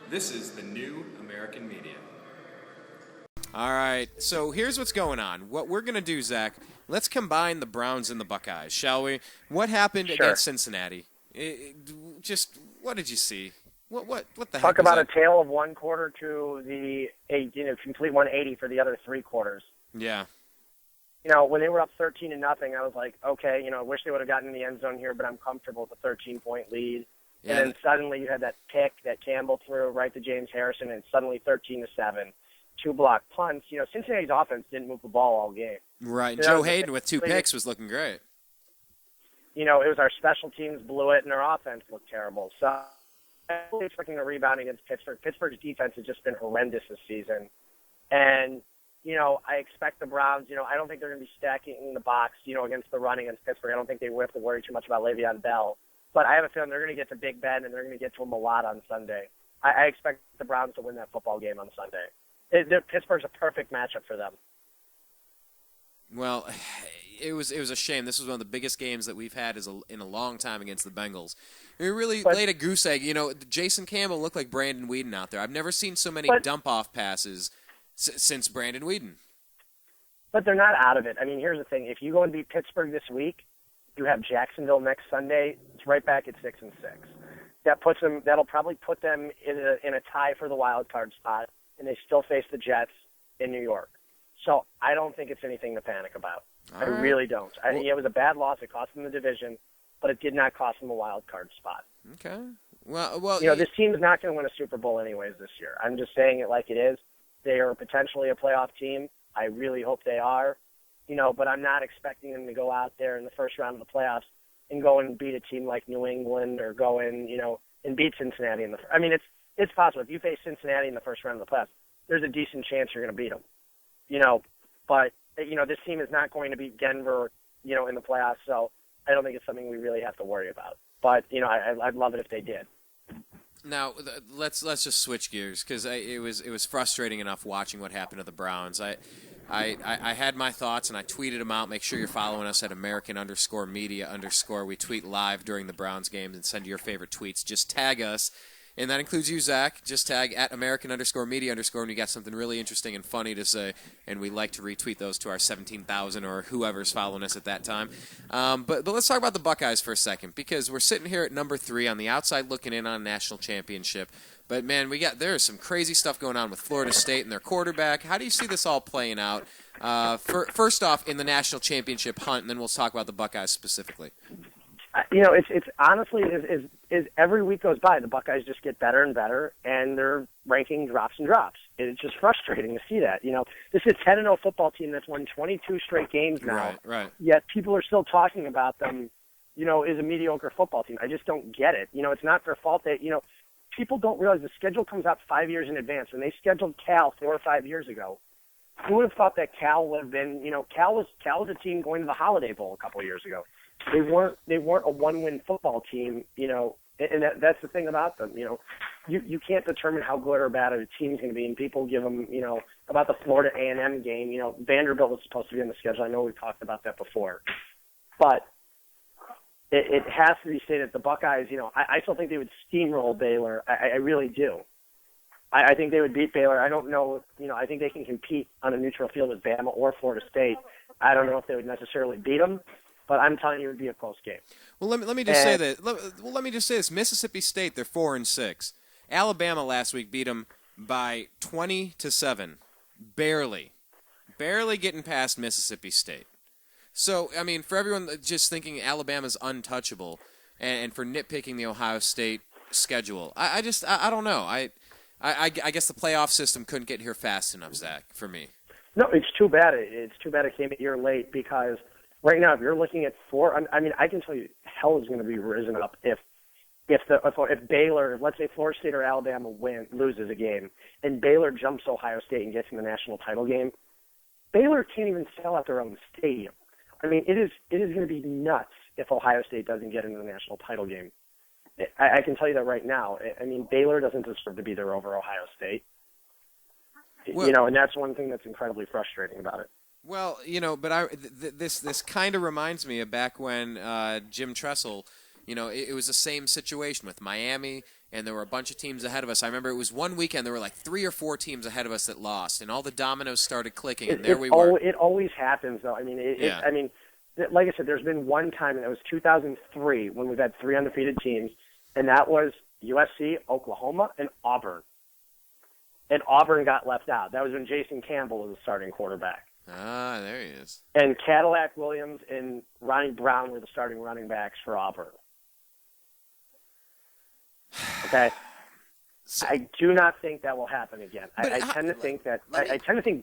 This is the new American media. All right, so here's what's going on. What we're going to do, Zach, let's combine the Browns and the Buckeyes, shall we? What happened against Cincinnati? Just, what did you see? What the heck Talk was about that? a tale of one quarter to the complete 180 for the other three quarters. Yeah. When they were up 13-0, I was like, okay, I wish they would have gotten in the end zone here, but I'm comfortable with a 13-point lead. Yeah. And then suddenly you had that pick that Campbell threw right to James Harrison, and suddenly 13-7, 2 block punts. Cincinnati's offense didn't move the ball all game. Right. And Joe Hayden with 2 picks was looking great. It was our special teams blew it, and our offense looked terrible. So I'm really expecting a rebound against Pittsburgh. Pittsburgh's defense has just been horrendous this season. And, I expect the Browns, I don't think they're going to be stacking in the box, against the run against Pittsburgh. I don't think they will have to worry too much about Le'Veon Bell. But I have a feeling they're going to get to Big Ben, and they're going to get to him a lot on Sunday. I expect the Browns to win that football game on Sunday. Pittsburgh's a perfect matchup for them. Well, it was a shame. This was one of the biggest games that we've had in a long time against the Bengals. We really laid a goose egg. Jason Campbell looked like Brandon Weeden out there. I've never seen so many dump-off passes since Brandon Weeden. But they're not out of it. I mean, here's the thing. If you go and beat Pittsburgh this week, you have Jacksonville next Sunday. It's right back at 6-6. That'll probably put them in a tie for the wild card spot, and they still face the Jets in New York. So I don't think it's anything to panic about. I really don't. It was a bad loss. It cost them the division, but it did not cost them a wild card spot. Okay. Well, this team is not going to win a Super Bowl anyways this year. I'm just saying it like it is. They are potentially a playoff team. I really hope they are. But I'm not expecting them to go out there in the first round of the playoffs and go and beat a team like New England or go in, and beat Cincinnati it's possible. If you face Cincinnati in the first round of the playoffs, there's a decent chance you're going to beat them. But this team is not going to beat Denver, in the playoffs, so I don't think it's something we really have to worry about. But, I'd love it if they did. Now let's just switch gears because it was frustrating enough watching what happened to the Browns. I had my thoughts and I tweeted them out. Make sure you're following us at American_media_. We tweet live during the Browns games and send your favorite tweets. Just tag us, and that includes you, Zach. Just tag at American_media_ when you got something really interesting and funny to say, and we like to retweet those to our 17,000 or whoever's following us at that time. But let's talk about the Buckeyes for a second because we're sitting here at number 3 on the outside looking in on a national championship. But, man, there's some crazy stuff going on with Florida State and their quarterback. How do you see this all playing out? First off, in the national championship hunt, and then we'll talk about the Buckeyes specifically. It's honestly, as every week goes by, the Buckeyes just get better and better, and their ranking drops and drops. It's just frustrating to see that. This is a 10-0 football team that's won 22 straight games now. Right. Yet people are still talking about them, as a mediocre football team. I just don't get it. It's not their fault that, people don't realize the schedule comes out 5 years in advance. When they scheduled Cal 4 or 5 years ago, who would have thought that Cal would have been, Cal was a team going to the Holiday Bowl a couple of years ago. They weren't a one-win football team, and that's the thing about them. You can't determine how good or bad a team's going to be, and people give them, about the Florida A&M game. Vanderbilt was supposed to be on the schedule. I know we've talked about that before, but it has to be stated that the Buckeyes, I still think they would steamroll Baylor. I really do. I think they would beat Baylor. I don't know, I think they can compete on a neutral field with Bama or Florida State. I don't know if they would necessarily beat them, but I'm telling you it would be a close game. Well, let me just say that. Let me just say this: Mississippi State, they're 4-6. Alabama last week beat them by 20-7, barely getting past Mississippi State. So, I mean, for everyone just thinking Alabama's untouchable, and for nitpicking the Ohio State schedule, I don't know. I guess the playoff system couldn't get here fast enough, Zach, for me. No, it's too bad. It's too bad it came a year late because right now, if you're looking at 4, I mean, I can tell you hell is going to be risen up if Baylor, let's say Florida State or Alabama loses a game, and Baylor jumps Ohio State and gets in the national title game. Baylor can't even sell out their own stadium. I mean, it is going to be nuts if Ohio State doesn't get into the national title game. I can tell you that right now. I mean, Baylor doesn't deserve to be there over Ohio State. Well, and that's one thing that's incredibly frustrating about it. Well, but this kind of reminds me of back when Jim Tressel, it was the same situation with Miami and there were a bunch of teams ahead of us. I remember it was one weekend there were like 3 or 4 teams ahead of us that lost, and all the dominoes started clicking, and there we were. It always happens, though. I mean, like I said, there's been one time, and it was 2003 when we've had 3 undefeated teams, and that was USC, Oklahoma, and Auburn. And Auburn got left out. That was when Jason Campbell was the starting quarterback. Ah, there he is. And Cadillac Williams and Ronnie Brown were the starting running backs for Auburn. Okay? I do not think that will happen again. I tend to think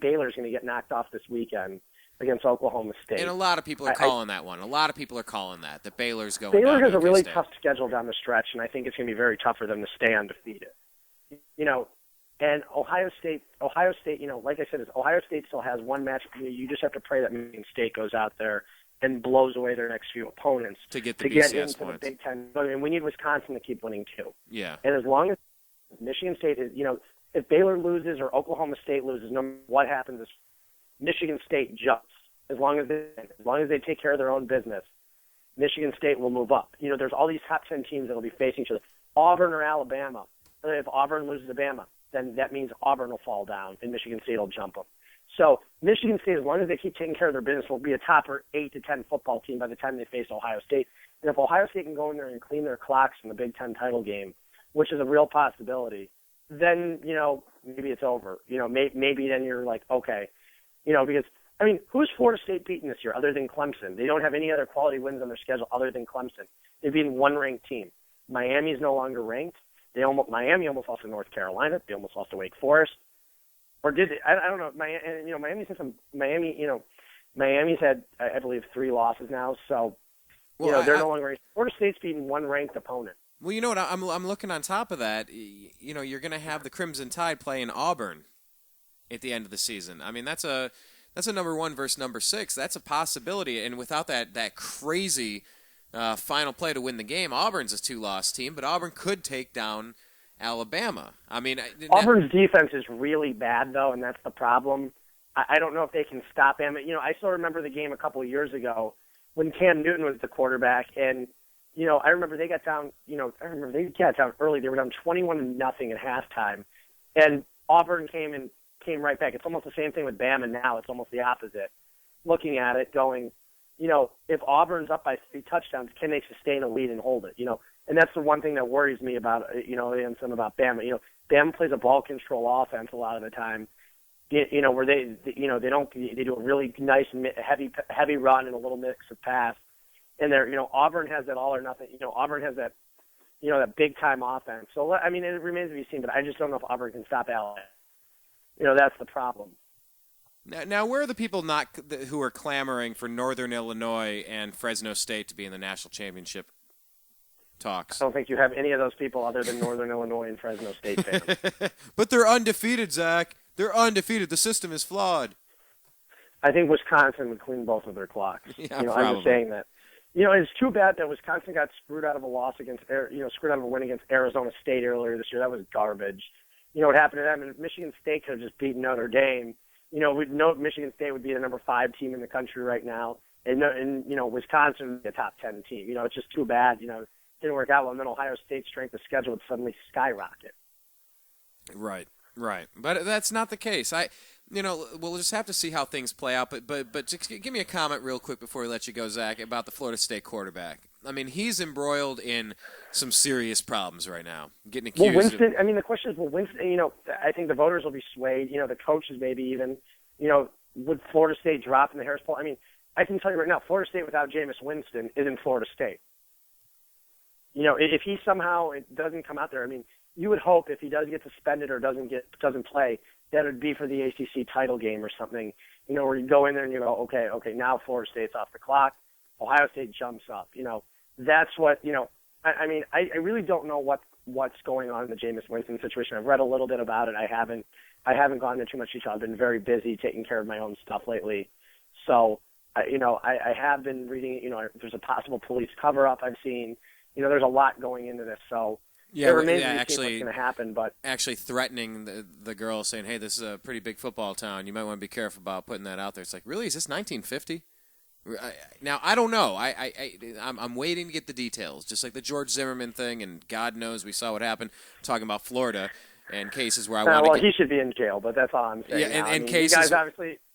Baylor's going to get knocked off this weekend against Oklahoma State. And a lot of people are calling that one. A lot of people are calling that Baylor's going Baylor down has to a really State. tough schedule down the stretch, and I think it's going to be very tough for them to stay undefeated. And Ohio State, like I said, Ohio State still has one match. You just have to pray that Michigan State goes out there and blows away their next few opponents to get into the Big Ten. And we need Wisconsin to keep winning too. Yeah. And as long as Michigan State is, if Baylor loses or Oklahoma State loses, no matter what happens, is Michigan State jumps. As long as they take care of their own business, Michigan State will move up. There's all these top 10 teams that will be facing each other. Auburn or Alabama. If Auburn loses to Bama, then that means Auburn will fall down and Michigan State will jump them. So Michigan State, as long as they keep taking care of their business, will be a top 8 to 10 football team by the time they face Ohio State. And if Ohio State can go in there and clean their clocks in the Big Ten title game, which is a real possibility, then, maybe it's over. Maybe then you're like, okay. Because, who's Florida State beaten this year other than Clemson? They don't have any other quality wins on their schedule other than Clemson. They've beaten one ranked team. Miami's no longer ranked. Miami almost lost to North Carolina. They almost lost to Wake Forest. Or did they? I don't know. Miami's had, I believe, 3 losses now. So, they're no longer ranked. Florida State's beaten one ranked opponent. Well, you know what? I'm looking on top of that. You're going to have the Crimson Tide playing Auburn at the end of the season. I mean, that's a number 1 versus number 6. That's a possibility. And without that crazy final play to win the game, Auburn's a 2-loss team, but Auburn could take down Alabama. I mean, Auburn's defense is really bad, though, and that's the problem. I don't know if they can stop him. I still remember the game a couple of years ago when Cam Newton was the quarterback, and I remember they got down. They got down early. They were down 21-0 at halftime, and Auburn came right back. It's almost the same thing with Bama now. It's almost the opposite. Looking at it, going, if Auburn's up by 3 touchdowns, can they sustain a lead and hold it? And that's the one thing that worries me about, and some about Bama. Bama plays a ball control offense a lot of the time, where they do a really nice heavy run and a little mix of pass. And Auburn has that all or nothing. Auburn has that, that big time offense. So, it remains to be seen, but I just don't know if Auburn can stop Alabama. That's the problem. Now, where are the people who are clamoring for Northern Illinois and Fresno State to be in the national championship talks? I don't think you have any of those people other than Northern Illinois and Fresno State fans. But they're undefeated, Zach. They're undefeated. The system is flawed. I think Wisconsin would clean both of their clocks. Yeah, I'm just saying that. It's too bad that Wisconsin got screwed out of a win against Arizona State earlier this year. That was garbage. What happened to them? And Michigan State could have just beaten Notre Dame. We know Michigan State would be the number 5 team in the country right now, and Wisconsin would be a top 10 team. It's just too bad. It didn't work out well, and then Ohio State's strength of schedule would suddenly skyrocket. Right. But that's not the case. We'll just have to see how things play out. But just give me a comment real quick before we let you go, Zach, about the Florida State quarterback. I mean, he's embroiled in some serious problems right now. Getting accused. Well, Winston. The question is, will Winston? I think the voters will be swayed. The coaches maybe even. Would Florida State drop in the Harris poll? I can tell you right now, Florida State without Jameis Winston isn't Florida State. If he somehow doesn't come out there, you would hope if he does get suspended or doesn't play, that it would be for the ACC title game or something. Where you go in there and you go, okay, now Florida State's off the clock. Ohio State jumps up. That's what, I really don't know what's going on in the Jameis Winston situation. I've read a little bit about it. I haven't gone into too much detail. I've been very busy taking care of my own stuff lately. So, I have been reading, there's a possible police cover-up I've seen. There's a lot going into this. So, it remains to be seen what's going to happen. But actually threatening the girl, saying, hey, this is a pretty big football town. You might want to be careful about putting that out there. It's like, really? Is this 1950? Now I don't know. I'm waiting to get the details. Just like the George Zimmerman thing, and God knows we saw what happened. I'm talking about Florida and cases where I want to. Well, he should be in jail, but that's all I'm saying. Yeah, and cases.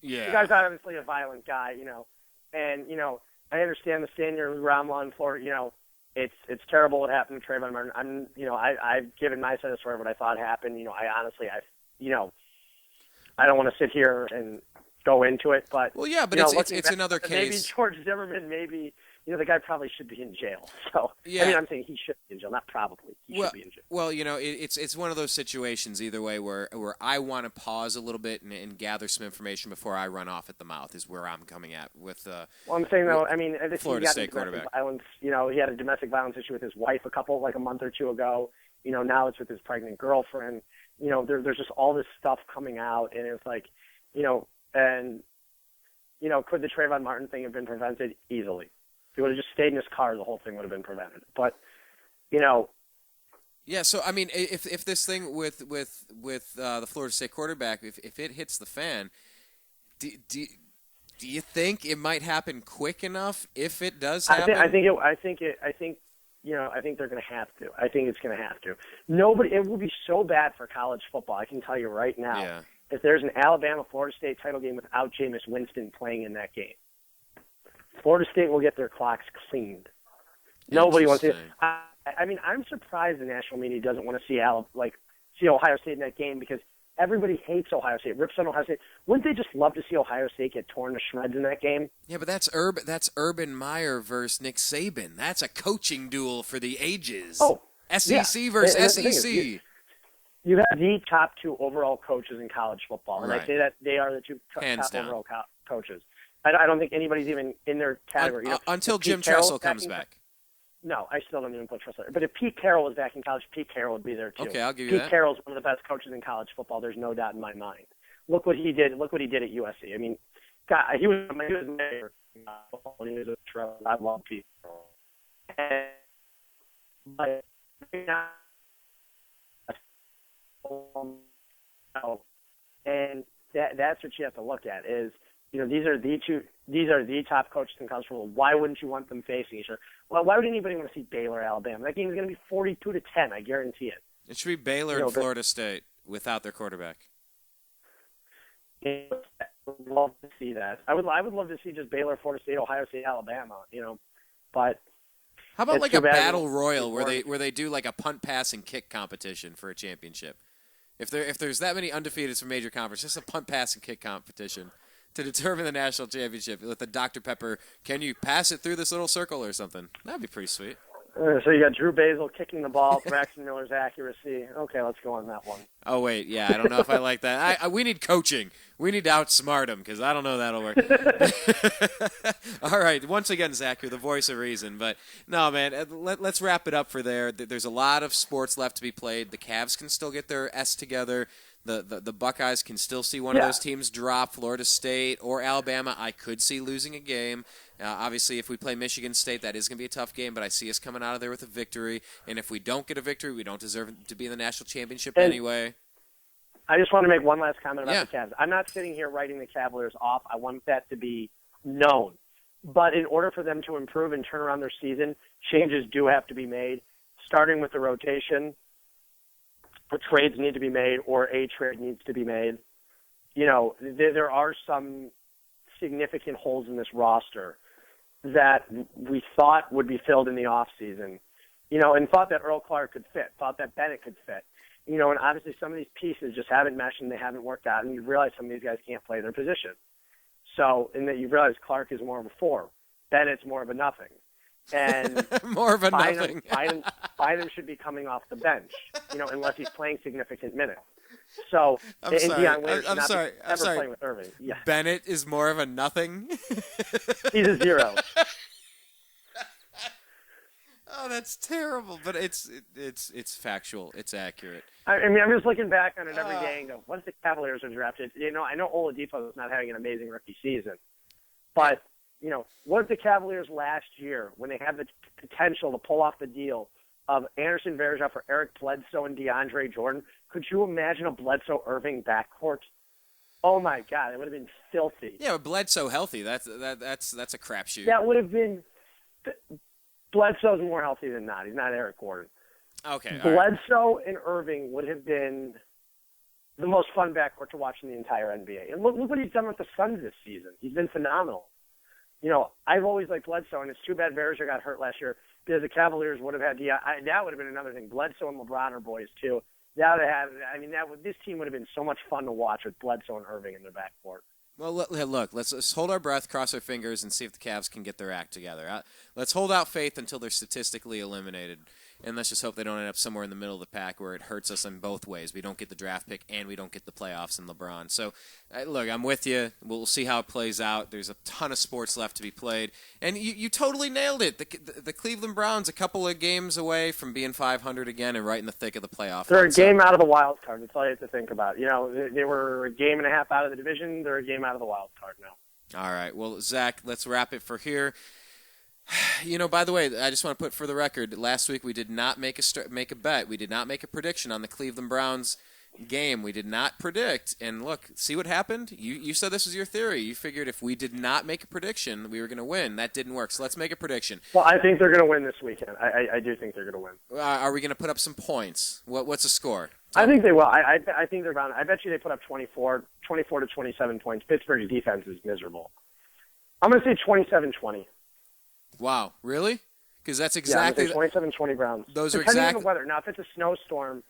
You guys obviously a violent guy, and I understand the standard around law in Florida. It's terrible what happened to Trayvon Martin. I've given my side of the story what I thought happened. I don't want to sit here and go into it, but it's another case. Maybe George Zimmerman, the guy probably should be in jail. So yeah. I'm saying he should be in jail, not probably. He should be in jail. Well, it's one of those situations either way where I want to pause a little bit and gather some information before I run off at the mouth is where I'm coming at with. Well, I'm saying though, Florida State quarterback. Violence, he had a domestic violence issue with his wife a month or two ago. Now it's with his pregnant girlfriend. There's just all this stuff coming out, and it's like, could the Trayvon Martin thing have been prevented? Easily. If he would have just stayed in his car, the whole thing would have been prevented. But, Yeah, so, if this thing with the Florida State quarterback, if it hits the fan, do you think it might happen quick enough if it does happen? I think they're going to have to. I think it's going to have to. It will be so bad for college football, I can tell you right now. Yeah. If there's an Alabama-Florida State title game without Jameis Winston playing in that game, Florida State will get their clocks cleaned. Nobody wants to. I'm surprised the national media doesn't want to see Ohio State in that game because everybody hates Ohio State, rips on Ohio State. Wouldn't they just love to see Ohio State get torn to shreds in that game? Yeah, but that's Urban Meyer versus Nick Saban. That's a coaching duel for the ages. Oh, SEC versus SEC. You have the top two overall coaches in college football, and right. I say that they are the two top overall coaches. I don't think anybody's even in their category. Until Jim Tressel comes back. No, I still don't even put Tressel there. But if Pete Carroll was back in college, Pete Carroll would be there too. Okay, I'll give you Pete that. Carroll's one of the best coaches in college football. There's no doubt in my mind. Look what he did. Look what he did at USC. God, he was mayor. He was a Tressel. I love Pete Carroll. And that's what you have to look at is, these are the top coaches in college football. Why wouldn't you want them facing each other? Well, why would anybody want to see Baylor, Alabama? That game is going to be 42-10. I guarantee it. It should be Baylor and Florida State without their quarterback. I would love to see that. I would love to see just Baylor, Florida State, Ohio State, Alabama. But how about like a battle royal where they do like a punt, pass, and kick competition for a championship? If there's that many undefeateds from major conference, just a punt, pass, and kick competition to determine the national championship with the Dr. Pepper. Can you pass it through this little circle or something? That'd be pretty sweet. So you got Drew Basil kicking the ball, Braxton Miller's accuracy. Okay, let's go on that one. Oh, wait, yeah, I don't know if I like that. We need coaching. We need to outsmart him because I don't know that'll work. All right, once again, Zach, you're the voice of reason. But, no, man, let's wrap it up for there. There's a lot of sports left to be played. The Cavs can still get their S together. The Buckeyes can still see one of those teams drop. Florida State or Alabama, I could see losing a game. Obviously, if we play Michigan State, that is going to be a tough game, but I see us coming out of there with a victory. And if we don't get a victory, we don't deserve to be in the national championship anyway. I just want to make one last comment about the Cavs. I'm not sitting here writing the Cavaliers off. I want that to be known. But in order for them to improve and turn around their season, changes do have to be made, starting with the rotation. Trades need to be made, or a trade needs to be made. There are some significant holes in this roster that we thought would be filled in the offseason, and thought that Earl Clark could fit, thought that Bennett could fit. And obviously some of these pieces just haven't meshed and they haven't worked out, and you realize some of these guys can't play their position. So, and that you realize Clark is more of a 4. Bennett's more of a nothing. And more of a nothing. Bynum should be coming off the bench, unless he's playing significant minutes. So, I'm sorry. Deion Waiters I'm sorry. playing with Irving. Yeah. Bennett is more of a nothing. He's a 0. Oh, that's terrible, but it's factual. It's accurate. I'm just looking back on it every day and go, what if the Cavaliers are drafted? I know Oladipo is not having an amazing rookie season, but what if the Cavaliers last year, when they had the potential to pull off the deal of Anderson Varejao for Eric Bledsoe and DeAndre Jordan, could you imagine a Bledsoe-Irving backcourt? Oh my God, it would have been filthy. Yeah, but Bledsoe healthy. That's a crapshoot. That would have been. Bledsoe's more healthy than not. He's not Eric Gordon. Okay. Bledsoe and Irving would have been the most fun backcourt to watch in the entire NBA. And look what he's done with the Suns this season. He's been phenomenal. I've always liked Bledsoe, and it's too bad Verzor got hurt last year because the Cavaliers would have had that would have been another thing. Bledsoe and LeBron are boys too. That would have this team would have been so much fun to watch with Bledsoe and Irving in their backcourt. Well, look, let's hold our breath, cross our fingers, and see if the Cavs can get their act together. Let's hold out faith until they're statistically eliminated, and let's just hope they don't end up somewhere in the middle of the pack where it hurts us in both ways. We don't get the draft pick, and we don't get the playoffs in LeBron. So, look, I'm with you. We'll see how it plays out. There's a ton of sports left to be played, and you totally nailed it. The Cleveland Browns, a couple of games away from being 500 again and right in the thick of the playoff. They're a game out of the wild card. That's all you have to think about. They were a game and a half out of the division. They're a game out of the wild card now. All right. Well, Zach, let's wrap it for here. By the way, I just want to put for the record, last week we did not make a bet. We did not make a prediction on the Cleveland Browns game. We did not predict. And look, see what happened? You said this was your theory. You figured if we did not make a prediction, we were going to win. That didn't work. So let's make a prediction. Well, I think they're going to win this weekend. I do think they're going to win. Are we going to put up some points? What's the score? I think they will. I think they're bound. I bet you they put up 24 to 27 points. Pittsburgh's defense is miserable. I'm going to say 27-20. Wow, really? Because that's exactly... Yeah, 27-20 Browns. Those are Depending exactly... on the weather. Now, if it's a snowstorm,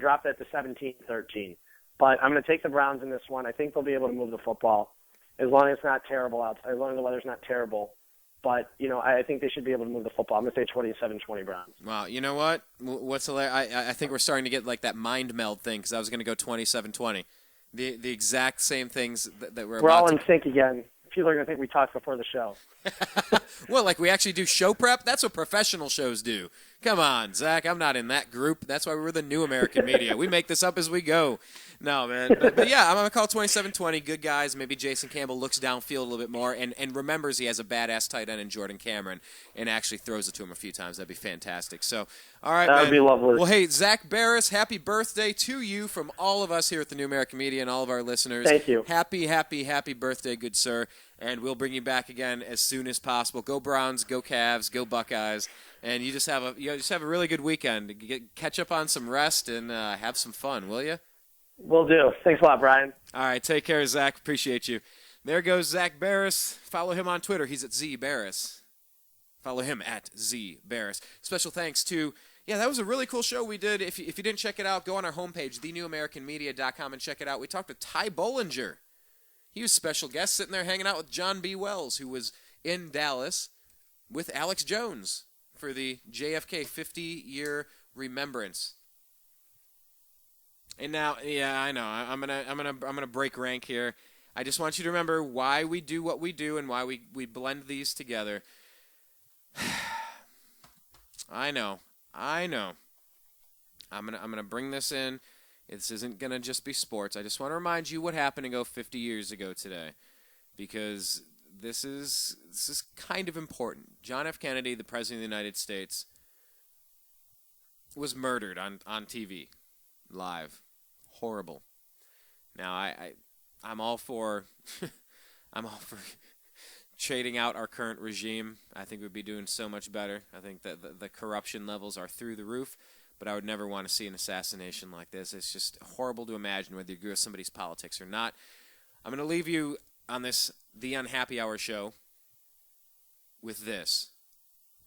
drop that to 17-13. But I'm going to take the Browns in this one. I think they'll be able to move the football as long as it's not terrible outside, as long as the weather's not terrible. But, I think they should be able to move the football. I'm going to say 27-20 Browns. Wow, you know what? What's hilarious? I think we're starting to get like that mind meld thing because I was going to go 27-20. The exact same things that we're all in sync again. People are going to think we talked before the show. Well, like we actually do show prep? That's what professional shows do. Come on, Zach. I'm not in that group. That's why we're the new American media. We make this up as we go. No, man. But yeah, I'm going to call 27-20. Good guys. Maybe Jason Campbell looks downfield a little bit more and remembers he has a badass tight end in Jordan Cameron and actually throws it to him a few times. That'd be fantastic. So, all right, that would be lovely. Well, hey, Zak Baris, happy birthday to you from all of us here at the New American Media and all of our listeners. Thank you. Happy, happy, happy birthday, good sir. And we'll bring you back again as soon as possible. Go Browns, go Cavs, go Buckeyes, and you just have a really good weekend. Catch up on some rest and have some fun, will you? Will do. Thanks a lot, Brian. All right, take care, Zach. Appreciate you. There goes Zak Baris. Follow him on Twitter. He's at ZBaris. Follow him at ZBaris. Special thanks to. Yeah, that was a really cool show we did. If you didn't check it out, go on our homepage, thenewamericanmedia.com, and check it out. We talked to Ty Bollinger. He was a special guest sitting there hanging out with John B. Wells, who was in Dallas with Alex Jones for the JFK 50-year remembrance. And now, yeah, I know. I'm gonna break rank here. I just want you to remember why we do what we do and why we blend these together. I know. I'm gonna bring this in. This isn't going to just be sports. I just want to remind you what happened to go 50 years ago today, because this is kind of important. John F. Kennedy, the President of the United States, was murdered on TV, live. Horrible. Now, I'm all for trading out our current regime. I think we'd be doing so much better. I think that the corruption levels are through the roof. But I would never want to see an assassination like this. It's just horrible to imagine whether you agree with somebody's politics or not. I'm going to leave you on the Unhappy Hour show with this.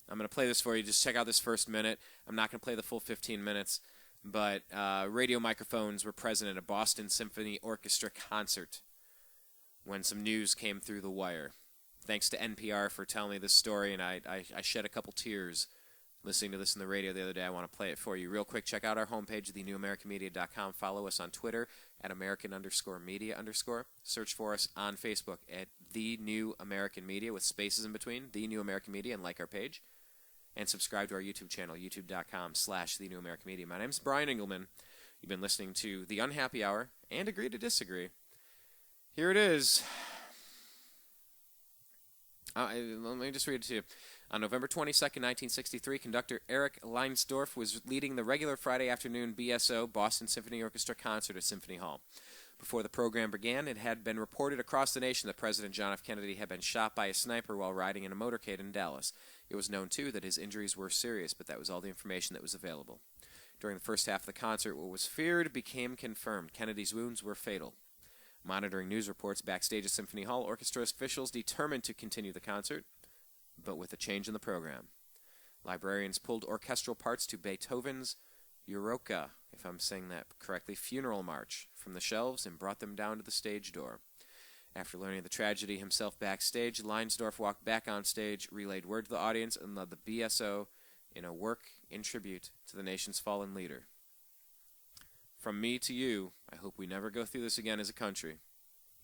I'm going to play this for you. Just check out this first minute. I'm not going to play the full 15 minutes. But radio microphones were present at a Boston Symphony Orchestra concert when some news came through the wire. Thanks to NPR for telling me this story, and I shed a couple tears listening to this on the radio the other day. I want to play it for you. Real quick, check out our homepage, thenewamericanmedia.com. Follow us on Twitter at American_media_. Search for us on Facebook at The New American Media with spaces in between, The New American Media, and like our page. And subscribe to our YouTube channel, youtube.com/The New American Media. My name's Brian Engelman. You've been listening to The Unhappy Hour and Agree to Disagree. Here it is. Let me just read it to you. On November 22nd, 1963, conductor Eric Leinsdorf was leading the regular Friday afternoon BSO, Boston Symphony Orchestra concert at Symphony Hall. Before the program began, it had been reported across the nation that President John F. Kennedy had been shot by a sniper while riding in a motorcade in Dallas. It was known, too, that his injuries were serious, but that was all the information that was available. During the first half of the concert, what was feared became confirmed. Kennedy's wounds were fatal. Monitoring news reports backstage at Symphony Hall, orchestra officials determined to continue the concert, but with a change in the program. Librarians pulled orchestral parts to Beethoven's Eroica, if I'm saying that correctly, funeral march from the shelves and brought them down to the stage door. After learning of the tragedy himself backstage, Leinsdorf walked back on stage, relayed word to the audience, and led the BSO in a work in tribute to the nation's fallen leader. From me to you, I hope we never go through this again as a country.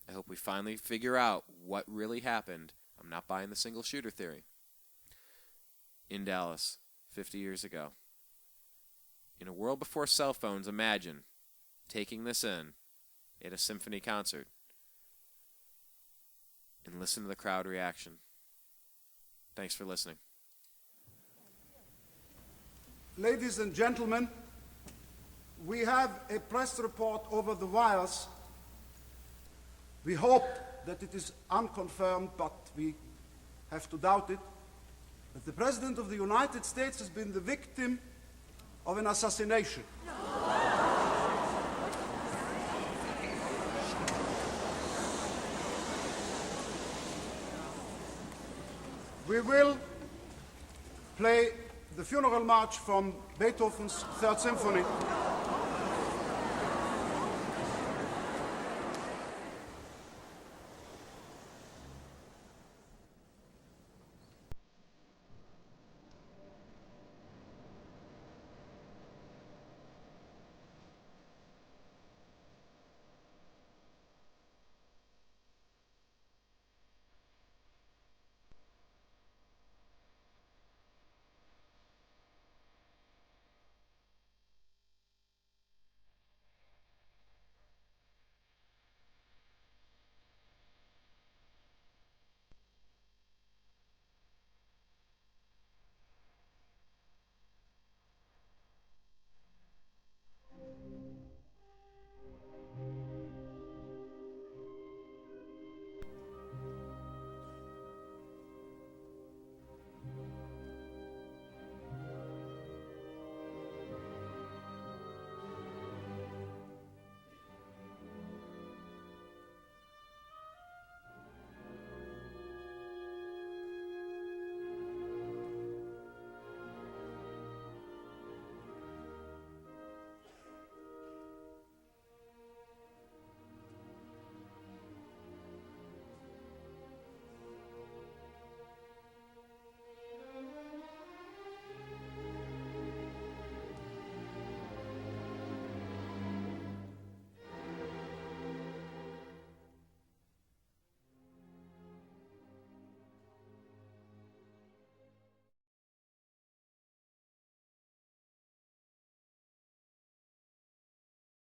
I hope we finally figure out what really happened. I'm not buying the single shooter theory. In Dallas, 50 years ago. In a world before cell phones, imagine taking this in at a symphony concert and listen to the crowd reaction. Thanks for listening. Ladies and gentlemen, we have a press report over the wires. We hope that it is unconfirmed, but we have to doubt it, that the President of the United States has been the victim of an assassination. We will play the funeral march from Beethoven's Third Symphony.